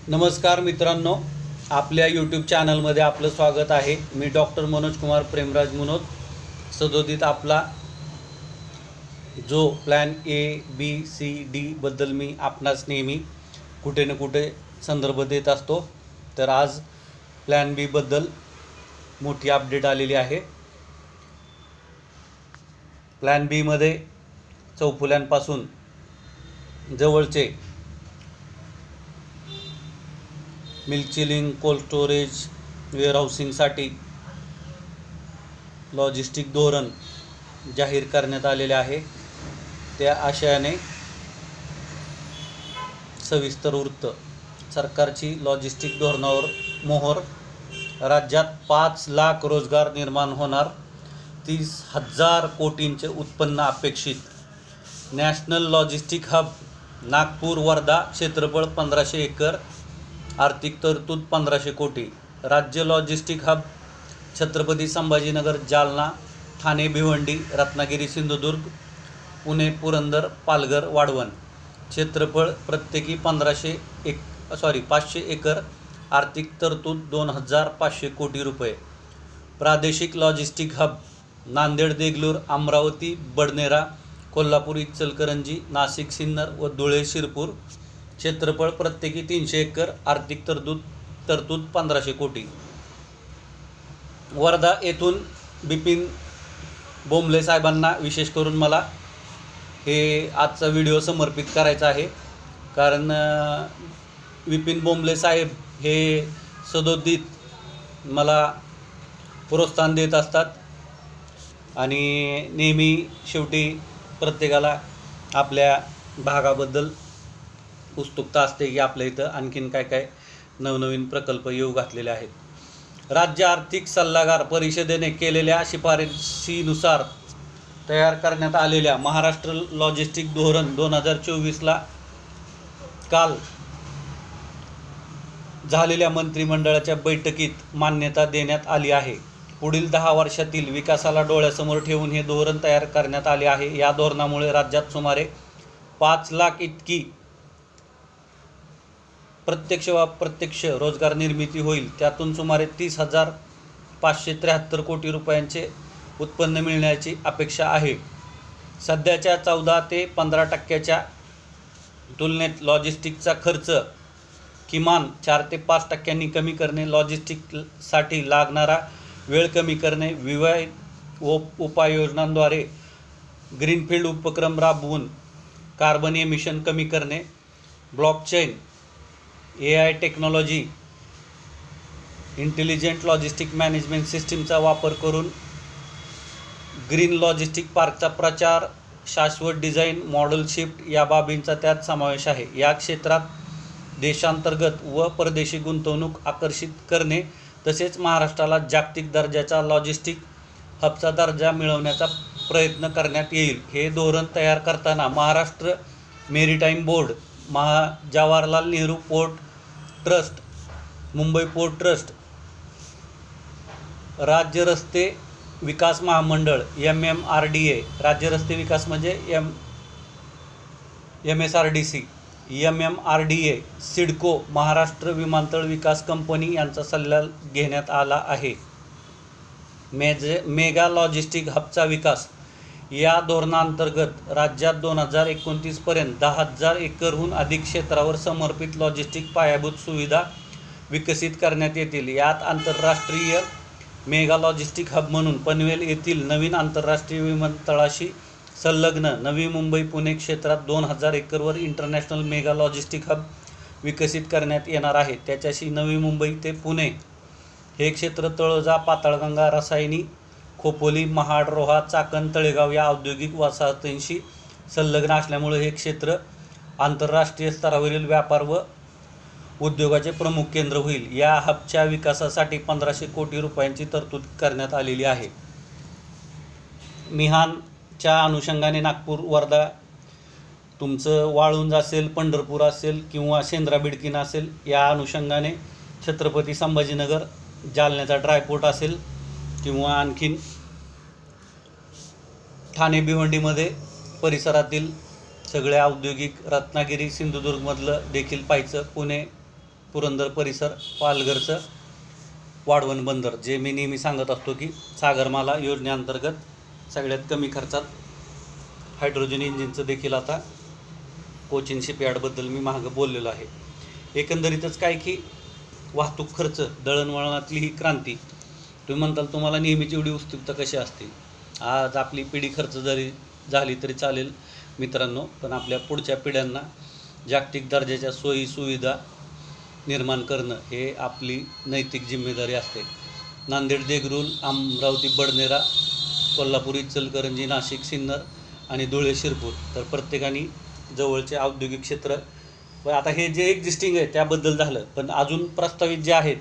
नमस्कार मित्रांनो, आपल्या यूट्यूब चॅनलमध्ये आपलं स्वागत आहे। मी डॉक्टर मनोज कुमार प्रेमराज मुनोद। सदोदित आपला जो प्लॅन ABCD बद्दल मी आपणास नेहमी कुठे ना कुठे संदर्भ देत असतो, तर आज प्लॅन B बद्दल मोठी अपडेट आलेली आहे। प्लॅन B मध्ये चौफुल्यांपासून जवळचे मिल्क चिलिंग, कोल्ड स्टोरेज, वेअरहाऊसिंगसाठी लॉजिस्टिक धोरण जाहीर करण्यात आलेले आहे। त्या आशयाने सविस्तर वृत्त। सरकारची लॉजिस्टिक धोरणावर मोहर। राज्यात 5 लाख रोजगार निर्माण होणार। 30,000 कोटींचे उत्पन्न अपेक्षित। National logistic hub Nagpur Wardha, क्षेत्रफळ 1500 एकर, आर्थिक तरतूद 1500 कोटी। राज्य लॉजिस्टिक हब छत्रपती संभाजीनगर, जालना, ठाणे भिवंडी, रत्नागिरी सिंधुदुर्ग, पुणे पुरंदर, पालघर वाढवण। क्षेत्रफळ प्रत्येकी 500 एकर, आर्थिक तरतूद 2500 कोटी रुपये। प्रादेशिक लॉजिस्टिक हब नांदेड देगलूर, अमरावती बडनेरा, कोल्हापूर इचलकरंजी, नाशिक सिन्नर व धुळे शिरपूर। क्षेत्रफळ प्रत्येकी 300 एकर, आर्थिक तरतूद 1500 कोटी। वर्धा येथून बिपिन बोंबले साहेबांना विशेष करून मला हे आजचा व्हिडिओ समर्पित करायचा आहे, कारण बिपिन बोंबले साहेब हे सदोदित मला प्रोत्साहन देत असतात आणि नेहमी शेवटी प्रत्येकाला आपल्या भागाबद्दल उत्सुकता असते की आपल्या इथं आणखीन काय काय नवनवीन प्रकल्प येऊ घातलेले आहेत। राज्य आर्थिक सल्लागार परिषदेने केलेल्या शिफारशीनुसार तयार करण्यात आलेल्या महाराष्ट्र लॉजिस्टिक धोरण 2024ला काल झालेल्या मंत्रिमंडळाच्या बैठकीत मान्यता देण्यात आली आहे। पुढील 10 वर्षातील विकासाला डोळ्यासमोर ठेवून हे धोरण तयार करण्यात आले आहे। या धोरणामुळे राज्यात सुमारे 5 लाख इतकी प्रत्यक्ष व अप्रत्यक्ष रोजगार निर्मिती होईल। त्यातून सुमारे 30,573 कोटी रुपयांचे उत्पन्न मिळण्याची अपेक्षा आहे। सध्याच्या 14 ते 15% तुलनेत लॉजिस्टिकचा खर्च किमान 4 ते 5% कमी करणे, लॉजिस्टिकसाठी लागणारा वेळ कमी करणे, विविध उपाययोजनांद्वारे ग्रीनफील्ड उपक्रम राबवून कार्बन एमिशन कमी करणे, blockchain, AI technology, intelligent logistic management सिस्टीमचा वापर करून ग्रीन लॉजिस्टिक पार्कचा प्रचार, शाश्वत डिझाईन, मॉडेल शिफ्ट या बाबींचा त्यात समावेश आहे। या क्षेत्रात देशांतर्गत व परदेशी गुंतवणूक आकर्षित करणे तसेच महाराष्ट्राला जागतिक दर्जाचा लॉजिस्टिक हबचा दर्जा मिळवण्याचा प्रयत्न करण्यात येईल। हे धोरण तयार करताना Maharashtra maritime board, Jawaharlal Nehru port trust, Mumbai port trust, राज्य रस्ते विकास महामंडळ MMRDA, राज्य रस्ते विकास म्हणजे MSRDC, MMRDA, सिडको, महाराष्ट्र विमानतळ विकास कंपनी यांचा सल्ला घेण्यात आला आहे। मेगा लॉजिस्टिक हबचा विकास या धोरणांतर्गत राज्यात 2029 पर्यंत 10,000 एकरहून अधिक क्षेत्रावर समर्पित लॉजिस्टिक पायाभूत सुविधा विकसित करण्यात येतील। यात आंतरराष्ट्रीय मेगा लॉजिस्टिक हब म्हणून पनवेल येथील नवीन आंतरराष्ट्रीय विमानतळाशी संलग्न नवी मुंबई पुणे क्षेत्रात 2,000 एकरवर इंटरनॅशनल मेगा लॉजिस्टिक हब विकसित करण्यात येणार आहे। त्याच्याशी नवी मुंबई ते पुणे हे क्षेत्र तळोजा, पाताळगंगा, रसायनी, खोपोली, महाड, रोहा, चाकण, तळेगाव या औद्योगिक वसाहतींशी संलग्न असल्यामुळे हे क्षेत्र आंतरराष्ट्रीय स्तरावरील व्यापार व उद्योगाचे प्रमुख केंद्र होईल। या हबच्या विकासासाठी 1500 कोटी रुपयांची तरतूद करण्यात आलेली आहे। मिहानच्या अनुषंगाने नागपूर, वर्धा, तुमचं वाळुंज असेल, पंढरपूर असेल किंवा शेंद्रा बिडकीन असेल, या अनुषंगाने छत्रपती संभाजीनगर, जालन्याचा ड्रायपोर्ट असेल किंवा आणखीन ठाणे भिवंडीमध्ये परिसरातील सगळे औद्योगिक, रत्नागिरी सिंधुदुर्गमधलं देखील पाहायचं, पुणे पुरंदर परिसर, पालघरचं वाढवण बंदर, जे मी नेहमी सांगत असतो की सागरमाला योजनेअंतर्गत सगळ्यात कमी खर्चात हायड्रोजन इंजिनचं देखील आता कोचिन शिपयार्डबद्दल मी मागं बोललेलो आहे. एकंदरीतच काय की वाहतूक खर्च, दळणवळणातली ही क्रांती, तुम्ही म्हणताल तुम्हाला नेहमीची एवढी उत्सुकता कशी असते. आज आपली पिढी खर्च जरी झाली तरी चालेल मित्रांनो, पण आपल्या पुढच्या पिढ्यांना जागतिक दर्जाच्या सोयी सुविधा निर्माण करणं हे आपली नैतिक जिम्मेदारी असते. नांदेड, देगलूर, अमरावती, बडनेरा, कोल्हापूर, इचलकरंजी, नाशिक, सिन्नर आणि धुळे, शिरपूर, तर प्रत्येकाने जवळचे औद्योगिक क्षेत्र व आता हे जे एक्झिस्टिंग आहे त्याबद्दल झालं, पण अजून प्रस्तावित जे आहेत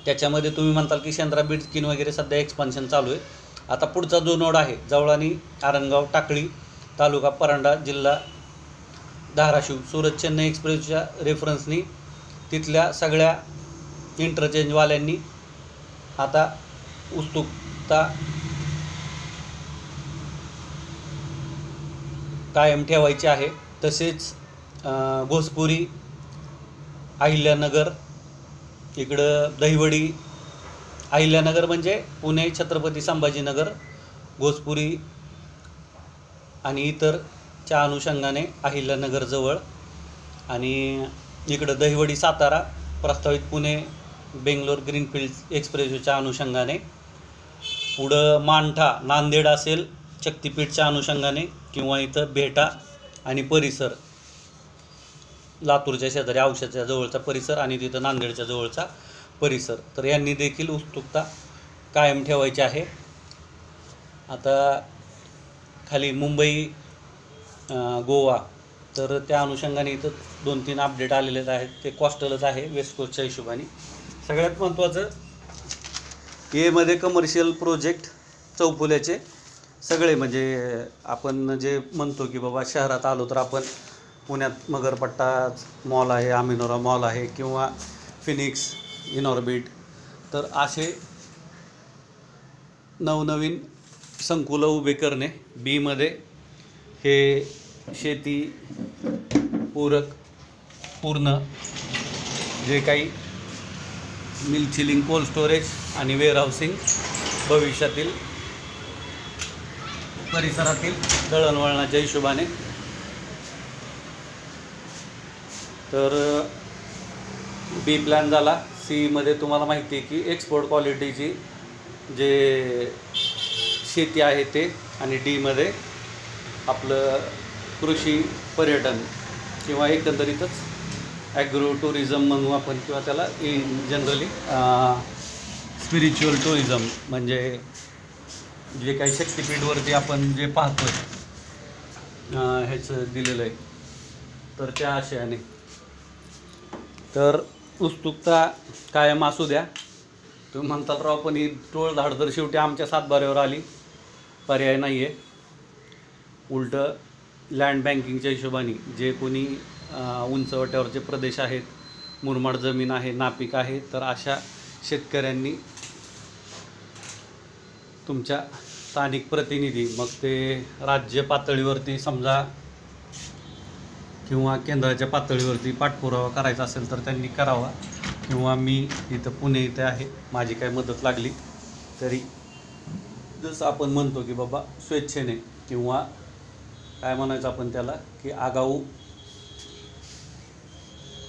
त्याच्यामध्ये तुम्ही म्हणताल की शेंद्रा, बीड, किन वगैरे सध्या एक्सपान्शन चालू आहे. आता पुढचा जो नोड आहे जवळानी, आरणगाव, टाकळी, तालुका परांडा, जिल्हा धाराशिव, सुरत, चेन्नई एक्सप्रेसच्या रेफरन्सनी तिथल्या सगळ्या इंटरचेंजवाल्यांनी आता उत्सुकता कायम ठेवायची आहे. तसेच घोसपुरी, अहिल्यानगर, इकडं दहिवडी, अहिल्यानगर म्हणजे पुणे छत्रपती संभाजीनगर, घोसपुरी आणि इतरच्या अनुषंगाने अहिल्यानगरजवळ, आणि इकडं दहिवडी, सातारा प्रस्तावित पुणे बेंगलोर ग्रीनफील्ड एक्सप्रेसवेच्या अनुषंगाने, पुढं मांठा नांदेड असेल शक्तिपीठच्या अनुषंगाने, किंवा इथं भेटा आणि परिसर लातूरच्या शेजारी औषधाच्या जवळचा परिसर आणि तिथं नांदेडच्या जवळचा परिसर, तर यांनी देखील उत्सुकता कायम ठेवायची आहे. आता खाली मुंबई, गोवा, तर त्या अनुषंगाने इथं 2-3 अपडेट आलेलेच आहेत. ते कॉस्टलच आहे वेस्ट कोस्टच्या हिशोबाने. सगळ्यात महत्त्वाचं एमध्ये कमर्शियल प्रोजेक्ट चौफुल्याचे सगळे, म्हणजे आपण जे म्हणतो की बाबा शहरात आलो तर आपण पुण्यात मगरपट्टा मॉल आहे, आमिनोरा मॉल आहे, किंवा फिनिक्स, इनॉर्बिट, तर असे नवनवीन संकुलं उभे करणे. बीमध्ये हे शेती पूरक पूर्ण जे काही मिल्क चिलिंग, कोल्ड स्टोरेज आणि वेअरहाऊसिंग भविष्यातील परिसरातील दळणवळणाच्या हिशोबाने. तर बी प्लॅन झाला. सीमध्ये तुम्हाला माहिती आहे की एक्सपोर्ट क्वालिटीची जे शेती आहे ते, आणि डीमध्ये आपलं कृषी पर्यटन किंवा एकंदरीतच ॲग्रो टुरिझम म्हणू आपण, किंवा त्याला इन जनरली स्पिरिच्युअल टुरिझम, म्हणजे जे काही शक्तिपीठवरती आपण जे पाहतो ह्याचं दिलेलं आहे, तर त्या आशयाने. तर उत्सुकता कायम असू द्या. तुम्ही म्हणतात राव पण ही टोळ धाड तर शेवटी आमच्या सातबाऱ्यावर आली, पर्याय नाही आहे. उलटं लँड बँकिंगच्या हिशोबाने जे कोणी उंचवट्यावरचे प्रदेश आहेत, मुरमाड जमीन आहे, नापीक आहे, तर अशा शेतकऱ्यांनी तुमच्या स्थानिक प्रतिनिधी, मग ते राज्य पातळीवरती समजा किंवा केंद्राच्या पातळीवरती पाठपुरावा करायचा असेल तर त्यांनी करावा, किंवा मी इथं पुणे इथे आहे, माझी काय मदत लागली तरी जसं आपण म्हणतो की बाबा स्वेच्छेने, किंवा काय म्हणायचं आपण त्याला की आगाऊ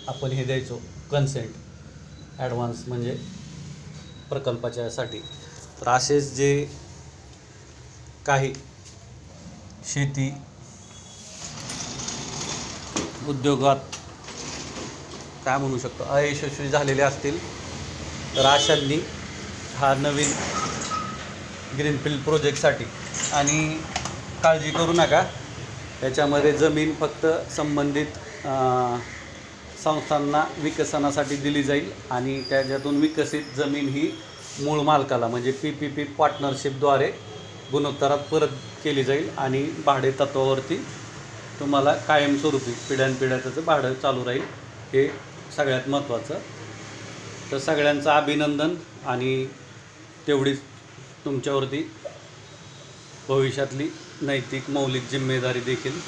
आपण हे द्यायचो कन्सेंट ॲडव्हान्स, म्हणजे प्रकल्पाच्यासाठी. तर असेच जे काही शेती उद्योगात काय म्हणू शकतो अयशस्वी झालेले असतील, तर अशांनी हा नवीन ग्रीनफील्ड प्रोजेक्टसाठी, आणि काळजी करू नका, याच्यामध्ये जमीन फक्त संबंधित संस्थांना विकसनासाठी दिली जाईल, आणि त्याच्यातून विकसित जमीन ही मूळ मालकाला म्हणजे PPP पार्टनरशिपद्वारे गुणोत्तरात परत केली जाईल, आणि भाडे तत्वावरती तुम्हाला कायमस्वरूपी पिढ्यानपिढ्या त्याचं भाडं चालू राहील. हे सगळ्यात महत्त्वाचं. तर सगळ्यांचं अभिनंदन, आणि तेवढीच तुमच्यावरती भविष्यातली नैतिक मौलिक जिम्मेदारी देखील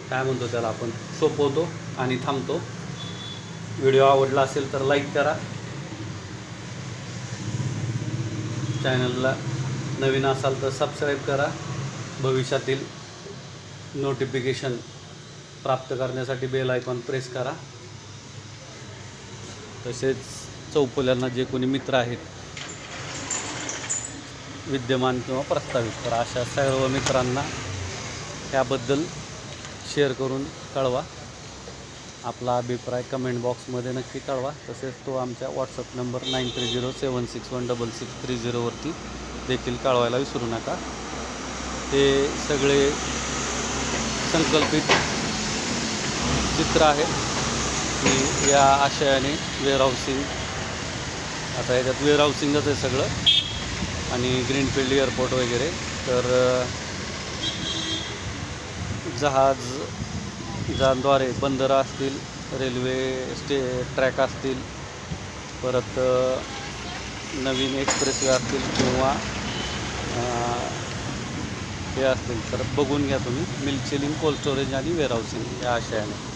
काय म्हणतो त्याला आपण सोपवतो. आणि थांबतो. व्हिडिओ आवडला असेल तर लाईक करा. चॅनलला नवीन असाल तर सबस्क्राईब करा. भविष्यातील नोटिफिकेशन प्राप्त करण्यासाठी बेल आयकॉन प्रेस करा. तसेच चौफुल्यांना जे कोणी मित्र आहेत विद्यमान किंवा प्रस्तावित, तर अशा सर्व मित्रांना त्याबद्दल शेअर करून कळवा. आपला अभिप्राय कमेंट बॉक्समध्ये नक्की कळवा. तसेच तो आमच्या व्हॉट्सअप नंबर 9307616630 वरती देखील कळवायला विसरू नका. हे सगळे संकल्पित चित्र आहेत की या आशयाने वेअरहाऊसिंग, आता याच्यात वेअरहाऊसिंगच आहे सगळं, आणि ग्रीनफील्ड एअरपोर्ट वगैरे. तर जहाजांद्वारे बंदरं असतील, रेल्वे ट्रॅक असतील, परत नवीन एक्सप्रेसवे असतील किंवा हे असतील तर बघून घ्या तुम्ही. मिल्क चिलिंग, कोल्ड स्टोरेज आणि वेअरहाऊसिंग या आशयाने.